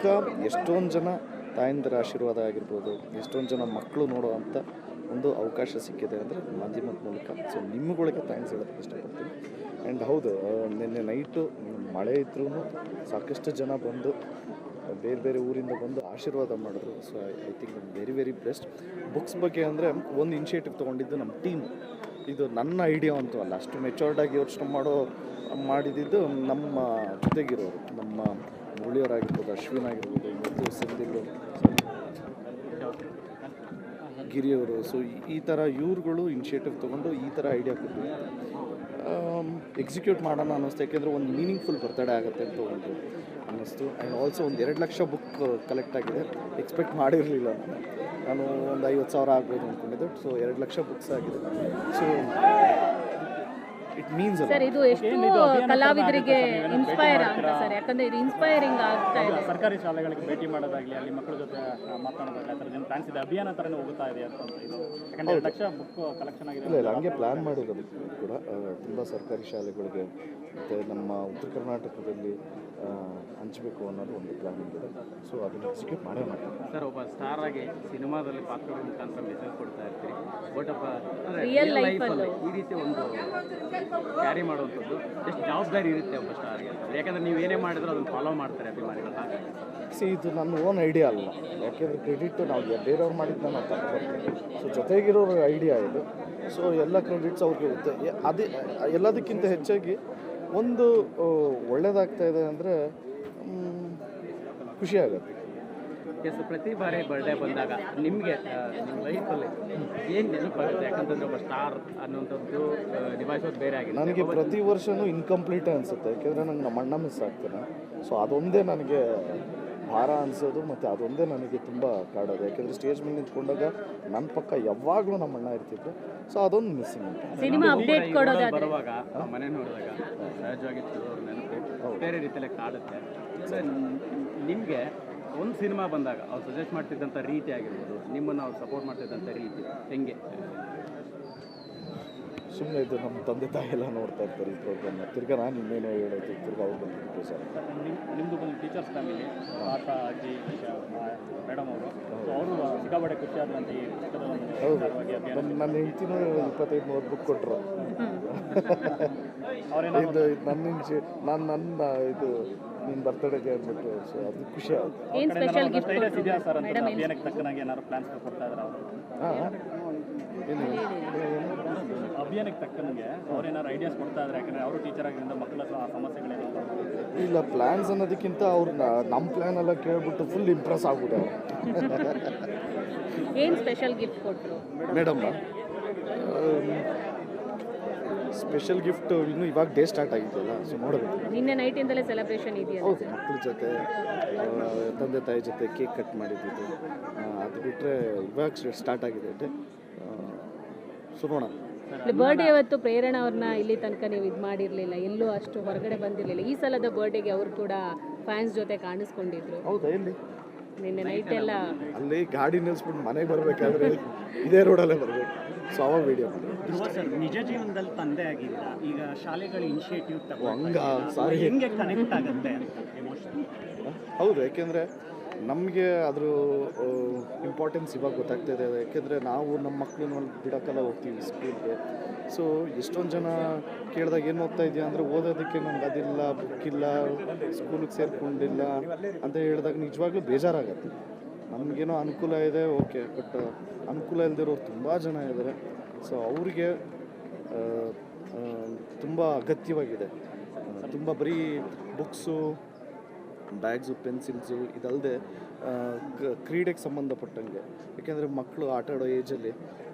ಮೂಲಕ ಎಷ್ಟೊಂದು ಜನ ತಾಯಂದಿರ ಆಶೀರ್ವಾದ ಆಗಿರ್ಬೋದು, ಎಷ್ಟೊಂದು ಜನ ಮಕ್ಕಳು ನೋಡುವಂಥ ಒಂದು ಅವಕಾಶ ಸಿಕ್ಕಿದೆ ಅಂದರೆ ಮಾಧ್ಯಮದ ಮೂಲಕ. ಸೊ ನಿಮ್ಮಗಳಿಗೆ ಥ್ಯಾಂಕ್ಸ್ ಹೇಳೋದಕ್ಕೆ ಇಷ್ಟಪಡ್ತೀನಿ. ಆ್ಯಂಡ್ ಹೌದು, ನಿನ್ನೆ ನೈಟು ಮಳೆ ಇದ್ರೂ ಸಾಕಷ್ಟು ಜನ ಬಂದು ಬೇರೆ ಬೇರೆ ಊರಿಂದ ಬಂದು ಆಶೀರ್ವಾದ ಮಾಡಿದ್ರು. So I think very very best. Books ಬಗ್ಗೆ ಅಂದರೆ ಒಂದು ಇನಿಷಿಯೇಟಿವ್ ತೊಗೊಂಡಿದ್ದು ನಮ್ಮ ಟೀಮ್. ಇದು ನನ್ನ ಐಡಿಯಾ ಅಂತೂ ಅಲ್ಲ, ಅಷ್ಟು ಮೆಚೂರ್ಡಾಗಿ ಯೋಚನೆ ಮಾಡಿದ್ದು ನಮ್ಮ ಜೊತೆಗಿರೋರು, ನಮ್ಮ ಮುರಳಿಯವರಾಗಿರ್ಬೋದು, ಅಶ್ವಿನ್ ಆಗಿರ್ಬೋದು, ಮತ್ತು ಸಿಂಧಿಲ್ಲು, ಗಿರಿಯವರು. ಸೊ ಈ ಥರ ಇವ್ರುಗಳು ಇನಿಷಿಯೇಟಿವ್ ತೊಗೊಂಡು ಈ ಥರ ಐಡಿಯಾ ಕೊಟ್ಟು ಎಕ್ಸಿಕ್ಯೂಟ್ ಮಾಡೋಣ ಅನ್ನಿಸ್ತು. ಯಾಕೆಂದರೆ ಒಂದು ಮೀನಿಂಗ್ಫುಲ್ ಬರ್ತಡೇ ಆಗುತ್ತೆ ಅಂತ ಒಂದು ಅನ್ನಿಸ್ತು. ಆ್ಯಂಡ್ ಆಲ್ಸೋ ಒಂದು 2 ಲಕ್ಷ ಬುಕ್ ಕಲೆಕ್ಟ್ ಆಗಿದೆ. ಎಕ್ಸ್ಪೆಕ್ಟ್ ಮಾಡಿರಲಿಲ್ಲ ನಾನು ಒಂದು 50,000 ಆಗ್ಬೋದು ಅಂದ್ಕೊಂಡಿದ್ದೆ. ಸೊ 2 ಲಕ್ಷ ಬುಕ್ಸ್ ಆಗಿದೆ. ಸೊ ಇಟ್ ಮೀನ್ಸ್ ಸರ್, ಇದು ಎಷ್ಟು ಕಲಾವಿದರಿಗೆ ಇನ್ಸ್ಪೈರ್ ಅಂತ ಸರ್, ಯಾಕಂದ್ರೆ ಇದು ಇನ್ಸ್ಪೈರಿಂಗ್ ಆಗ್ತಾ ಇದೆ. ಸರ್ಕಾರಿ ಶಾಲೆಗಳಿಗೆ ಭೇಟಿ ಮಾಡೋದಾಗಲಿ, ಅಲ್ಲಿ ಮಕ್ಕಳ ಜೊತೆ ಮಾತನಾಡೋದಾಗಲಿ, ಆ ಥರ ಜನ ಪ್ಲಾನ್ಸ್ ಇದೆ, ಅಭಿಯಾನ ಥರನೇ ಹೋಗ್ತಾ ಇದೆ ಅಂತ ಇದು. ಯಾಕಂದರೆ 2 ಲಕ್ಷ ಬುಕ್ ಕಲೆಕ್ಷನ್ ಆಗಿದೆ. ಇಲ್ಲ ಹಂಗೆ ಪ್ಲ್ಯಾನ್ ಮಾಡಿರೋದು ಕೂಡ ತುಂಬ ಸರ್ಕಾರಿ ಶಾಲೆಗಳಿಗೆ ಮತ್ತು ನಮ್ಮ ಉತ್ತರ ಕರ್ನಾಟಕದಲ್ಲಿ ಹಂಚಬೇಕು ಅನ್ನೋದು ಒಂದು ಪ್ಲ್ಯಾನಿಂಗ್ ಇದೆ. ಸೊ ಅದನ್ನು ಎಕ್ಸಿಕ್ಯೂಟ್ ಮಾಡೇ ಮಾಡ್ತೀವಿ. ಸರ್, ಒಬ್ಬ ಸ್ಟಾರ್ ಆಗಿ ಸಿನಿಮಾದಲ್ಲಿ ಪಾತ್ರಗಳ ಮುಖಾಂತರ ಮೆಸೇಜ್ ಕೊಡ್ತಾ ಇರ್ತೀರಿ. ಬಟ್ ಒಬ್ಬ ರಿಯಲ್ ಲೈಫಲ್ಲಿ ಈ ರೀತಿ ಒಂದು ಕ್ಯಾರಿ ಮಾಡುವಂಥದ್ದು ಎಷ್ಟು ಜವಾಬ್ದಾರಿ ಇರುತ್ತೆ ಒಬ್ಬ ಸ್ಟಾರ್ಗೆ? ಯಾಕಂದರೆ ನೀವು ಏನೇ ಮಾಡಿದ್ರು ಅದನ್ನು ಫಾಲೋ ಮಾಡ್ತಾರೆ ಅಭಿಮಾನಿಗಳು. ಹಾಗಾಗಿ ಇದು ನನ್ನ ಓನ್ ಐಡಿಯಾ ಅಲ್ಲ, ಯಾಕೆಂದರೆ ಕ್ರೆಡಿಟ್ ನಾವು ಬೇರೆಯವ್ರು ಮಾಡಿದ್ದು ನಾವು ತಗೋಬರ್ತೀವಿ. ಸೊ ಜೊತೆಗಿರೋರ ಐಡಿಯಾ ಇದು. ಸೊ ಎಲ್ಲ ಕ್ರೆಡಿಟ್ಸ್ ಅವ್ರಿಗೆ ಇರುತ್ತೆ. ಅದೇ ಎಲ್ಲದಕ್ಕಿಂತ ಹೆಚ್ಚಾಗಿ ಒಂದು ಒಳ್ಳೆಯದಾಗ್ತಾ ಇದೆ ಅಂದರೆ ಖುಷಿ ಆಗುತ್ತೆ. ಎಸ್, ಪ್ರತಿ ಬಾರಿ ಬರ್ಡೇ ಬಂದಾಗ ನಿಮಗೆ ನಿಮ್ಮ ಲೈಫಲ್ಲಿ ಏನು ನೆನಪಾಗುತ್ತೆ? ಯಾಕಂತಂದರೆ ಒಬ್ಬ ಸ್ಟಾರ್ ಅನ್ನೋಂಥದ್ದು ನಿಭಾಯಿಸೋದು ಬೇರೆ ಆಗಿದೆ. ನನಗೆ ಪ್ರತಿ ವರ್ಷವೂ ಇನ್ಕಂಪ್ಲೀಟ್ ಅನಿಸುತ್ತೆ, ಯಾಕೆಂದರೆ ನಂಗೆ ನಮ್ಮ ಅಣ್ಣ ಮಿಸ್ ಆಗ್ತಾನೆ. ಸೊ ಅದೊಂದೇ ನನಗೆ ಭಾರ ಅನಿಸೋದು, ಮತ್ತು ಅದೊಂದೇ ನನಗೆ ತುಂಬ ಕಾಡೋದು. ಯಾಕೆಂದರೆ ಸ್ಟೇಜ್ ಮೇಲೆ ನಿಂತ್ಕೊಂಡಾಗ ನನ್ನ ಪಕ್ಕ ಯಾವಾಗಲೂ ನಮ್ಮ ಅಣ್ಣ ಇರ್ತಿದ್ರು. ಸೊ ಅದೊಂದು ಮಿಸ್ಸಿಂಗ್. ಸಿನಿಮಾ ಅಪ್ಡೇಟ್ ಕೊಡೋದಾದ್ರೆ ಬರುವಾಗ ಮನೆ ನೋಡಿದಾಗ ಸಹಜವಾಗಿ ಅವ್ರ ನೆನಪು ಬೇರೆ ರೀತಿಯಲ್ಲೇ ಕಾಡುತ್ತೆ. ನಿಮಗೆ ಒಂದು ಸಿನಿಮಾ ಬಂದಾಗ ಅವ್ರು ಸಜೆಸ್ಟ್ ಮಾಡ್ತಿದ್ದಂಥ ರೀತಿ ಆಗಿರ್ಬೋದು, ನಿಮ್ಮನ್ನು ಅವ್ರು ಸಪೋರ್ಟ್ ಮಾಡ್ತಿದ್ದಂಥ ರೀತಿ ಹೆಂಗೆ? ಸುಮ್ಮನೆ ಇದು ನಮ್ಮ ತಂದೆ ತಾಯಿ ಎಲ್ಲ ನೋಡ್ತಾ ಇರ್ತಾರೆ ಈ ಪ್ರೋಗ್ರಾಮ್ನ. ತಿರ್ಗಾ ನಾನು ಇನ್ನೇನೋ ಹೇಳೋದು, ತಿರ್ಗಾ ಅವ್ರು ಬಂದಿರ್ತೀವಿ ಸರ್. ನಿಮ್ಮದು ಒಂದು ಟೀಚರ್ಸ್ ಫ್ಯಾಮಿಲಿ, ತಾತ ಅಜ್ಜಿ ಮೇಡಮ್ ಅವರು, ಅವರು ಸಿಕ್ಕಾಪಟ್ಟೆ ಖುಷಿ ಆದ್ರಂತೆ ಈ ಪುಸ್ತಕದ ಹೌದು. ನನ್ನ ಹೆಂಡ್ತಿನೂ 25-30 ಬುಕ್ ಕೊಟ್ಟರು. ಇದು ನನ್ನ ಇದು ನಿಮ್ಮ ಬರ್ತಡೇಗೆ ಅಂದ್ಬಿಟ್ಟು. ಸೊ ಅದು ಖುಷಿ ಆಗುತ್ತೆ. ಏನು ಸ್ಪೆಷಲ್ ಗಿಫ್ಟ್ ಇದೆಯಾ ಸರ್ ಅಂತ ಅಭಿಯಾನಕ್ಕೆ ತಕ್ಕನಾಗಿ ಏನಾದ್ರು ಪ್ಲಾನ್ಸ್ ಕೊಡ್ತಾ ಇದ್ದಾರೆ ಅವರು? ಹಾಂ, ಏನು ಅಭಿಯಾನಕ್ಕೆ ತಕ್ಕನಾಗೆ ಅವ್ರೇನಾದ್ರು ಐಡಿಯಾಸ್ ಕೊಡ್ತಾ ಇದ್ದಾರೆ? ಯಾಕಂದರೆ ಅವರು ಟೀಚರ್ ಆಗಿದ್ದರಿಂದ ಮಕ್ಕಳ ಸಮಸ್ಯೆಗಳೇನು? ಇಲ್ಲ, ಪ್ಲ್ಯಾನ್ಸ್ ಅನ್ನೋದಕ್ಕಿಂತ ಅವ್ರು ನಮ್ಮ ಪ್ಲ್ಯಾನ್ ಎಲ್ಲ ಕೇಳ್ಬಿಟ್ಟು ಫುಲ್ ಇಂಪ್ರೆಸ್ ಆಗ್ಬಿಟ್ಟೆ. ಏನು ಸ್ಪೆಷಲ್ ಗಿಫ್ಟ್ ಕೊಟ್ಟರು ಮೇಡಮ್? ಸ್ಪೆಷಲ್ ಗಿಫ್ಟ್ ಇನ್ನೂ ಇವಾಗ ಡೇ ಸ್ಟಾರ್ಟ್ ಆಗಿದೆಯಲ್ಲ, ಸೊ ನೋಡಬೇಕು. ನಿನ್ನೆ ನೈಟಿಂದಲೇ ಸೆಲೆಬ್ರೇಷನ್ ಇದೆಯಲ್ಲ? ಹೌದು, ಮಕ್ಕಳ ಜೊತೆ ತಂದೆ ತಾಯಿ ಜೊತೆ ಕೇಕ್ ಕಟ್ ಮಾಡಿದ್ದು. ಅದು ಬಿಟ್ಟರೆ ಇವಾಗ ಸ್ಟಾರ್ಟ್ ಆಗಿದೆ ಡೇ. ಸೊ ನೋಡೋಣ. ಬರ್ಡೇ ಅವತ್ತು ಪ್ರೇರಣಾ ಅವ್ರನ್ನ ಇಲ್ಲಿ ತನಕ ನೀವು ಇದು ಮಾಡಿರಲಿಲ್ಲ, ಎಲ್ಲೂ ಅಷ್ಟು ಹೊರಗಡೆ ಬಂದಿರಲಿಲ್ಲ. ಈ ಸಲದ ಬರ್ಡೇಗೆ ಅವರು ಕೂಡ ಫ್ಯಾನ್ಸ್ ಜೊತೆ ಕಾಣಿಸ್ಕೊಂಡಿದ್ರು. ಹೌದಾ? ಎಲ್ಲಿ? ನಿನ್ನೆ ನೈಟ್ ಎಲ್ಲ ಅಲ್ಲಿ ಗಾಡಿ ನಿಲ್ಲಿಸ್ಬಿಟ್ಟು ಮನೆಗೆ ಬರಬೇಕಾದ್ರೆ ಇದೇ ರೋಡಲ್ಲೇ ಬರಬೇಕು. ಸೊ ಅವಾಗ ವಿಡಿಯೋ ಸರ್, ನಿಜ ಜೀವನದಲ್ಲಿ ತಂದೆ ಆಗಿಲ್ಲ, ಈಗ ಶಾಲೆಗಳ ಇನಿಷಿಯೇಟಿವ್ ಸಾರಿ ಹೆಂಗೆ ಕನೆಕ್ಟ್ ಆಗುತ್ತೆ ಎಮೋಷನ್? ಹೌದು, ಯಾಕೆಂದರೆ ನಮಗೆ ಅದ್ರ ಇಂಪಾರ್ಟೆನ್ಸ್ ಇವಾಗ ಗೊತ್ತಾಗ್ತಾಯಿದೆ. ಯಾಕೆಂದರೆ ನಾವು ನಮ್ಮ ಮಕ್ಕಳನ್ನ ಬಿಡೋಕ್ಕೆಲ್ಲ ಹೋಗ್ತೀವಿ ಸ್ಕೂಲ್ಗೆ. ಸೊ ಎಷ್ಟೊಂದು ಜನ ಕೇಳಿದಾಗ ಏನು ಓದ್ತಾ ಇದೆಯಾ ಅಂದರೆ, ಓದೋದಕ್ಕೆ ನಮ್ಗೆ ಅದಿಲ್ಲ, ಬುಕ್ ಇಲ್ಲ, ಸ್ಕೂಲಿಗೆ ಸೇರ್ಕೊಂಡಿಲ್ಲ ಅಂತ ಹೇಳಿದಾಗ ನಿಜವಾಗ್ಲೂ ಬೇಜಾರಾಗತ್ತೆ. ನಮಗೇನೋ ಅನುಕೂಲ ಇದೆ, ಓಕೆ, ಬಟ್ ಅನುಕೂಲ ಇಲ್ಲದಿರೋರು ತುಂಬ ಜನ ಇದ್ದಾರೆ. ಸೊ ಅವ್ರಿಗೆ ತುಂಬ ಅಗತ್ಯವಾಗಿದೆ. ತುಂಬ ಬರೀ ಬುಕ್ಸು, ಬ್ಯಾಗ್ಸು, ಪೆನ್ಸಿಲ್ಸು ಇದಲ್ಲದೆ ಕ್ರೀಡೆಗೆ ಸಂಬಂಧಪಟ್ಟಂಗೆ. ಯಾಕೆಂದರೆ ಮಕ್ಕಳು ಆಟ ಆಡೋ ಏಜಲ್ಲಿ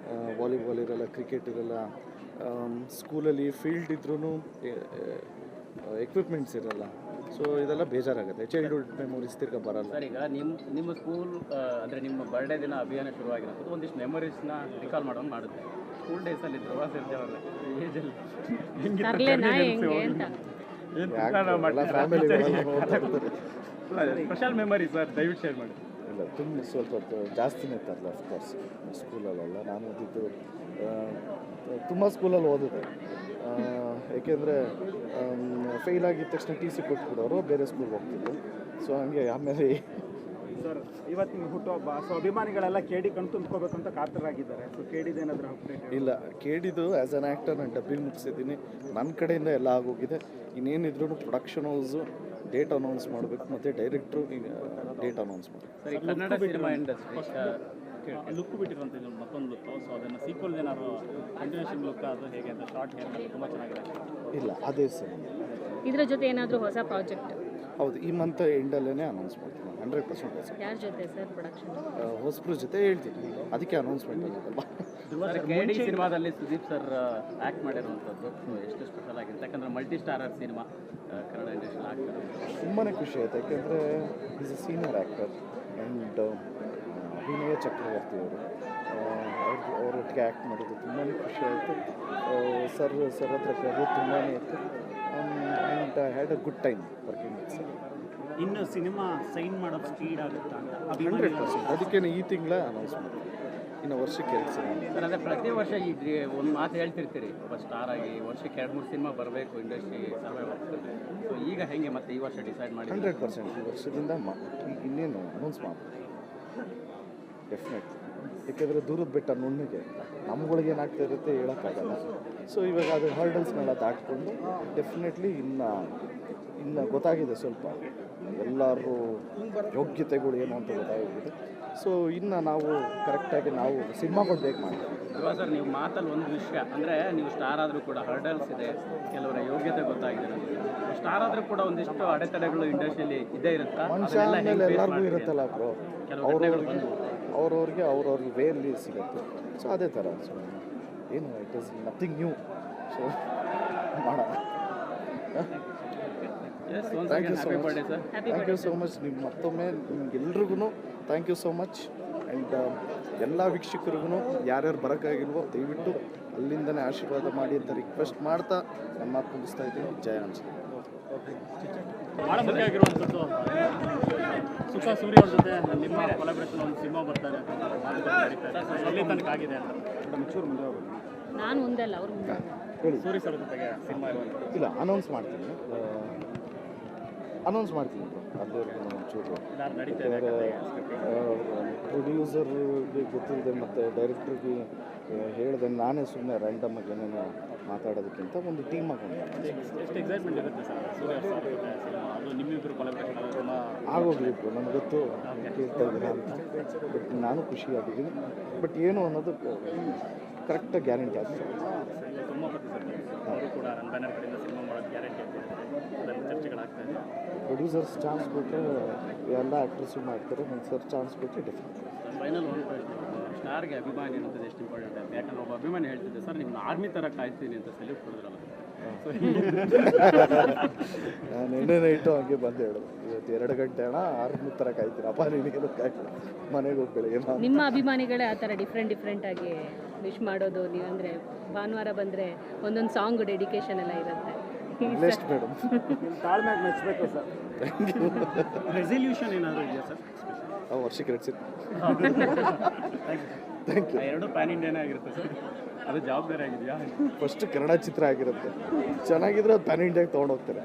ವಾಲಿಬಾಲ್ ಇರೋಲ್ಲ, ಕ್ರಿಕೆಟ್ ಇರೋಲ್ಲ, ಸ್ಕೂಲಲ್ಲಿ ಫೀಲ್ಡ್ ಇದ್ರೂ ಎಕ್ವಿಪ್ಮೆಂಟ್ಸ್ ಇರೋಲ್ಲ. ಸೊ ಇದೆಲ್ಲ ಬೇಜಾರಾಗುತ್ತೆ. ಚೈಲ್ಡ್ಹುಡ್ ಮೆಮೊರೀಸ್ ತಿರ್ಗಾ ಬರಲ್ಲ. ಸರ್, ಈಗ ನಿಮ್ಮ ಸ್ಕೂಲ್ ಅಂದರೆ ನಿಮ್ಮ ಬರ್ಡೇ ದಿನ ಅಭಿಯಾನ ಶುರುವಾಗಿರೋದು ಒಂದಿಷ್ಟು ಮೆಮೊರೀಸ್ನ ರಿಕಾಲ್ ಮಾಡೋದು ಮಾಡುತ್ತೆ. ಸ್ಕೂಲ್ ಡೇಸಲ್ಲಿ ಧ್ರುವ ಸರ್ಜಾ ಅವರ ಏಜಲ್ಲಿ ಸ್ಪೆಷಲ್ ಮೆಮೊರಿ ಸರ್, ದಯವಿಟ್ಟು ಶೇರ್ ಮಾಡಿ. ಇಲ್ಲ, ತುಂಬ ಸ್ವಲ್ಪ ಜಾಸ್ತಿನೇ ತರಲ್ಲ. ಅಫ್ಕೋರ್ಸ್ ಸ್ಕೂಲಲ್ಲೆಲ್ಲ ನಾನು ಓದಿದ್ದು ತುಂಬ ಸ್ಕೂಲಲ್ಲಿ ಓದಿದೆ. ಏಕೆಂದರೆ ಫೇಲ್ ಆಗಿದ ತಕ್ಷಣ ಟಿ ಸಿ ಕೊಟ್ಬಿಡೋರು, ಬೇರೆ ಸ್ಕೂಲ್ಗೆ ಹೋಗ್ತಿದ್ದು. ಸೊ ಹಂಗೆ ಆಮೇಲೆ ಸರ್ ಇವತ್ತು ನಿಮ್ಮ ಹುಟ್ಟುಹಬ್ಬ, ಸೊ ಅಭಿಮಾನಿಗಳೆಲ್ಲ ಕೇಡಿ ಕಣ್ ತುಂಬ್ಕೋಬೇಕಂತ ಕಾತರಾಗಿದ್ದಾರೆ. So ಕೇಡಿದೇನಾದರೂ update? ಇಲ್ಲ, ಕೇಳಿದ್ದು ಆ್ಯಸ್ ಅನ್ ಆ್ಯಕ್ಟರ್ ನಾನು ಡಬ್ಬಿಂಗ್ ಮುಗಿಸಿದ್ದೀನಿ, ನನ್ನ ಕಡೆಯಿಂದ ಎಲ್ಲ ಆಗೋಗಿದೆ. ಇನ್ನೇನಿದ್ರು ಪ್ರೊಡಕ್ಷನ್ ಹೌಸು ಡೇಟ್ ಅನೌನ್ಸ್ ಮಾಡಬೇಕು ಮತ್ತು ಡೈರೆಕ್ಟ್ರು ಡೇಟ್ ಅನೌನ್ಸ್ ಮಾಡಬೇಕು. ಸರಿ, ಕನ್ನಡ ಸಿನಿಮಾ ಇಂಡಸ್ಟ್ರಿ ಲುಕ್ ಬಿಟ್ಟಿರುವಂಥ ಮತ್ತೊಂದು ಲುಕ್, ಸೊ ಅದನ್ನು ಸೀಕ್ವಲ್ ಏನಾದ್ರು ಕಂಟಿನ್ಯೂಷನ್ ಲುಕ್ ಅದು ಹೇಗೆ ಅಂತ ಶಾರ್ಟ್ ಹೇರ್ ತುಂಬ ಚೆನ್ನಾಗಿದೆ. ಇಲ್ಲ, ಅದೇ ಸರ್. ಇದರ ಜೊತೆ ಏನಾದರೂ ಹೊಸ ಪ್ರಾಜೆಕ್ಟ್? ಹೌದು, ಈ ಮಂತ್ ಎಂಡಲ್ಲೇ ಅನೌನ್ಸ್ ಮಾಡ್ತೀನಿ 100% ಸರ್. ಯಾರ ಜೊತೆ ಸರ್ ಪ್ರೊಡಕ್ಷನ್? ಹೊಸಬ್ರ ಜೊತೆ ಹೇಳ್ತೀನಿ, ಅದಕ್ಕೆ ಅನೌನ್ಸ್ಮೆಂಟ್ ಆಗುತ್ತಲ್ಲ. ಸರ್, ಕೇಡಿ ಸಿನಿಮಾದಲ್ಲಿ ಸುದೀಪ್ ಸರ್ ಆ್ಯಕ್ಟ್ ಮಾಡಿರುವಂಥದ್ದು ಎಷ್ಟು ಸ್ಪೆಷಲ್ ಆಗಿರುತ್ತೆ, ಯಾಕಂದರೆ multi starrer cinema Kannada industry ಆಗ್ತದೆ. ತುಂಬಾ ಖುಷಿ ಆಯಿತು, ಯಾಕೆಂದರೆ is A senior actor and ಅಭಿನಯ ಚಕ್ರವರ್ತಿ ಅವರು ಅವರೊಟ್ಟಿಗೆ ಆ್ಯಕ್ಟ್ ಮಾಡೋದು ತುಂಬಾ ಖುಷಿ ಆಯಿತು. ಸರ್ ಹತ್ರ ಕರೆದು ತುಂಬಾ ಇತ್ತು and had a good time working with sir. ಇನ್ನು ಸಿನಿಮಾ ಸೈನ್ ಮಾಡೋದು ಸ್ಪೀಡ್ ಆಗುತ್ತಾ ಅಂತ 100%. ಅದಕ್ಕೆ ಈ ತಿಂಗಳ ಅನೌನ್ಸ್ ಮಾಡಿ, ಇನ್ನು ವರ್ಷಕ್ಕೆ 2 ಸಿನಿಮಾ. ಸರ್, ಅದೇ ಪ್ರತಿ ವರ್ಷ ಈ ಒಂದು ಮಾತು ಹೇಳ್ತಿರ್ತೀರಿ, ಒಬ್ಬ ಸ್ಟಾರ್ ಆಗಿ ವರ್ಷಕ್ಕೆ 2-3 ಸಿನಿಮಾ ಬರಬೇಕು, ಇಂಡಸ್ಟ್ರಿ ಸರ್ವೈವ್ ಆಗ್ತದೆ. ಸೊ ಈಗ ಹೆಂಗೆ ಮತ್ತೆ ಈ ವರ್ಷ ಡಿಸೈಡ್ ಮಾಡಿ? 100% ಈ ವರ್ಷದಿಂದ ಇನ್ನೇನು ಅನೌನ್ಸ್ ಮಾಡ್ಬೋದು ಡೆಫಿನೆಟ್. ಯಾಕೆಂದರೆ ದೂರದ ಬೆಟ್ಟ ನುಣ್ಣಿಗೆ ನಮ್ಗಳಿಗೆ ಏನಾಗ್ತಾ ಇರುತ್ತೆ ಹೇಳೋಕ್ಕಾಗಲ್ಲ. ಸೊ ಇವಾಗ ಅದು ಹರ್ಡಲ್ಸ್ನೆಲ್ಲ ದಾಟ್ಕೊಂಡು ಡೆಫಿನೆಟ್ಲಿ ಇನ್ನು ಗೊತ್ತಾಗಿದೆ, ಸ್ವಲ್ಪ ಎಲ್ಲರೂ ಯೋಗ್ಯತೆಗಳು ಏನು ಅಂತ ಗೊತ್ತಾಗಿದೆ. ಸೊ ಇನ್ನು ನಾವು ಕರೆಕ್ಟಾಗಿ ನಾವು ಸಿನಿಮಾಗಳು ಬೇಗ ಮಾಡ್ತೀವಿ. ಇವಾಗ ಸರ್, ನೀವು ಮಾತಲ್ಲಿ ಒಂದು ವಿಷಯ ಅಂದರೆ, ನೀವು ಸ್ಟಾರ್ ಆದರೂ ಕೂಡ ಹರ್ಡಲ್ಸ್ ಇದೆ, ಕೆಲವರ ಯೋಗ್ಯತೆ ಗೊತ್ತಾಗಿದೆ ನಮಗೆ. ಸ್ಟಾರ್ ಆದರೂ ಕೂಡ ಒಂದಿಷ್ಟು ಅಡೆತಡೆಗಳು ಇಂಡಸ್ಟ್ರಿಯಲ್ಲಿ ಇದ್ದೇ ಇರುತ್ತೆ. ಮನುಷ್ಯ ಆದಮೇಲೆ ಎಲ್ಲರಿಗೂ ಇರುತ್ತಲ್ಲ ಬ್ರೋ, ಅವ್ರವ್ರಿಗೆ ವೇಯಲ್ಲಿ ಸಿಗುತ್ತೆ. ಸೊ ಅದೇ ಥರ. ಸೊ ಏನು it is nothing new. So ಮಾಡೋಣ. Thank you so much. ನಿಮ್ಮ ಮತ್ತೊಮ್ಮೆ ನಿಮ್ಗೆಲ್ರಿಗೂ thank you so much. And ಎಲ್ಲ ವೀಕ್ಷಕರಿಗೂ ಯಾರ್ಯಾರು ಬರೋಕ್ಕಾಗಿಲ್ವೋ ದಯವಿಟ್ಟು ಅಲ್ಲಿಂದನೇ ಆಶೀರ್ವಾದ ಮಾಡಿ ಅಂತ ರಿಕ್ವೆಸ್ಟ್ ಮಾಡ್ತಾ ನನ್ನ ಮಾತು ಮುಗಿಸ್ತಾ ಇದ್ದೀನಿ. ಜಯ ಅನ್ಸುತ್ತೆ. ಭಾಳ ಮುಖ್ಯ ಆಗಿರುವಂಥದ್ದು ಸುಖ ಸೂರ್ಯ ಅವ್ರ ಜೊತೆ ನಿಮ್ಮ ಕೊಲಾಬ್ರೇಷನ್ ಒಂದು ಸಿನಿಮಾ ಬರ್ತಾರೆ, ಎಲ್ಲಿ ತನಕ ಆಗಿದೆ ಅಂತ ಒಂಚೂರು ಮುಂದೆ ಹೋಗೋದು. ನಾನು ಮುಂದೆಲ್ಲ ಅವ್ರು ಮುಂದೆ. ಹೇಳಿ. ಸೂರ್ಯ ಸರ್ ಜೊತೆಗೆ ಸಿನಿಮಾ ಇರುವಂಥದ್ದು ಇಲ್ಲ, ಅನೌನ್ಸ್ ಮಾಡ್ತೀನಿ ಬ್ರೋ. ಅಲ್ಲಿವರೆಗೂ ಒಂಚೂರು ಯಾರು ನಡೀತಾ ಇದೆ ಪ್ರೊಡ್ಯೂಸರ್ಗೆ ಗೊತ್ತಿಲ್ಲದೆ ಮತ್ತು ಡೈರೆಕ್ಟ್ರಿಗೆ ಹೇಳಿದೆ, ನಾನೇ ಸುಮ್ಮನೆ ರ್ಯಾಂಡಮಾಗಿ ಏನೇನೋ ಮಾತಾಡೋದಕ್ಕಿಂತ ಒಂದು ಟೀಮ್ ಹಾಕೊಂಡು ಎಷ್ಟು ಎಕ್ಸೈಟ್ಮೆಂಟ್ ಇರುತ್ತೆ ಸರ್ ಸೂರ್ಯ ಸರ್ ಜೊತೆ ಸಿನಿಮಾ, ಅದು ನಿಮ್ಮಿಬ್ಬರು ಕೊಲಾಬ್ರೇಷನ್ ತುಂಬ ಆಗೋಗ್ಲಿ ಬ್ರೋ. ನನಗೆ ಗೊತ್ತು ಕೇಳ್ತಾ ಇದ್ದೀರಾ ಅಂತ, ಬಟ್ ನಾನು ಖುಷಿಯಾಗಿದ್ದೀನಿ. ಬಟ್ ಏನು ಅನ್ನೋದು ಕರೆಕ್ಟಾಗಿ ಗ್ಯಾರಂಟಿ ಆಗ್ತದೆ. ತುಂಬ ಬರ್ತೀವಿ ಸರ್, ಅವರು ಕೂಡ ನನ್ನ ಬ್ಯಾನರ್ ಕಡೆಯಿಂದ ಸಿನಿಮಾ ಮಾಡೋದು ಗ್ಯಾರಂಟಿ ಆಗ್ತಿದೆ, ಅದೆಲ್ಲ ಚರ್ಚೆಗಳಾಗ್ತಾ ಇದೆ. ಪ್ರೊಡ್ಯೂಸರ್ಸ್ ಚಾನ್ಸ್ ಕೊಟ್ಟರೆ ಎಲ್ಲ ಆ್ಯಕ್ಟ್ರಸ್ಸು ಮಾಡ್ತಾರೆ, ನನ್ನ ಸರ್ ಚಾನ್ಸ್ ಕೊಟ್ಟರೆ ಡೆಫಿನೆಟ್. ಫೈನಲ್ ಒಂದು ಪ್ರಶ್ನೆ, ಸ್ಟಾರ್ಗೆ ಅಭಿಮಾನಿ ಅನ್ನೋದು ಎಷ್ಟು ಇಂಪಾರ್ಟೆಂಟ್ ಆಗುತ್ತೆ? ಯಾಕಂದ್ರೆ ಒಬ್ಬ ಅಭಿಮಾನಿ ಹೇಳ್ತಿದ್ದೆ, ಸರ್ ನಿಮ್ಮನ್ನ ಆರ್ಮಿ ಥರ ಕಾಯ್ತೀನಿ ಅಂತ ಸೆಲ್ಯೂಟ್ ಕೊಡಿದ್ರಲ್ಲ. ಸೊ ನಾನು ಎಣ್ಣೆ ನೈಟು ಹಂಗೆ ಬಂದು ಹೇಳೋದು, ಇವತ್ತು 2 ಗಂಟೆ ಅಣ್ಣ ಆರ್ಮಿ ಥರ ಕಾಯ್ತೀರಪ್ಪ, ನಿನಗೇನು ಕಾಯ್ತು ಮನೆಗೆ ಹೋಗಿ ಬೆಳಗ್ಗೆ. ನಿಮ್ಮ ಅಭಿಮಾನಿಗಳೇ ಆ ಥರ ಡಿಫ್ರೆಂಟ್ ಆಗಿ ವಿಶ್ ಮಾಡೋದು, ನೀವು ಅಂದರೆ ಭಾನುವಾರ ಬಂದರೆ ಒಂದೊಂದು ಸಾಂಗ್ ಡೆಡಿಕೇಶನ್ ಎಲ್ಲ ಇರುತ್ತೆ. Blessed madam. ನಿಮ್ಮ ತಾಳ್ಮೆಗೆ ಮೆಚ್ಚಬೇಕು ಸರ್. ರೆಸಲ್ಯೂಷನ್ ಏನಾದರೂ ಇದೆಯಾ ಸರ್? ವರ್ಷಕ್ಕೆ 2 ಸಿನಿಮಾ. Thank you. ಎರಡು ಪ್ಯಾನ್ ಇಂಡಿಯಾನೇ ಆಗಿರುತ್ತೆ ಸರ್, ಅದು ಜವಾಬ್ದಾರಿ ಆಗಿದೆಯಾ? ಫಸ್ಟ್ ಕನ್ನಡ ಚಿತ್ರ ಆಗಿರುತ್ತೆ, ಚೆನ್ನಾಗಿದ್ರೆ ಅದು ಪ್ಯಾನ್ ಇಂಡಿಯಾಗೆ ತೊಗೊಂಡೋಗ್ತಾರೆ.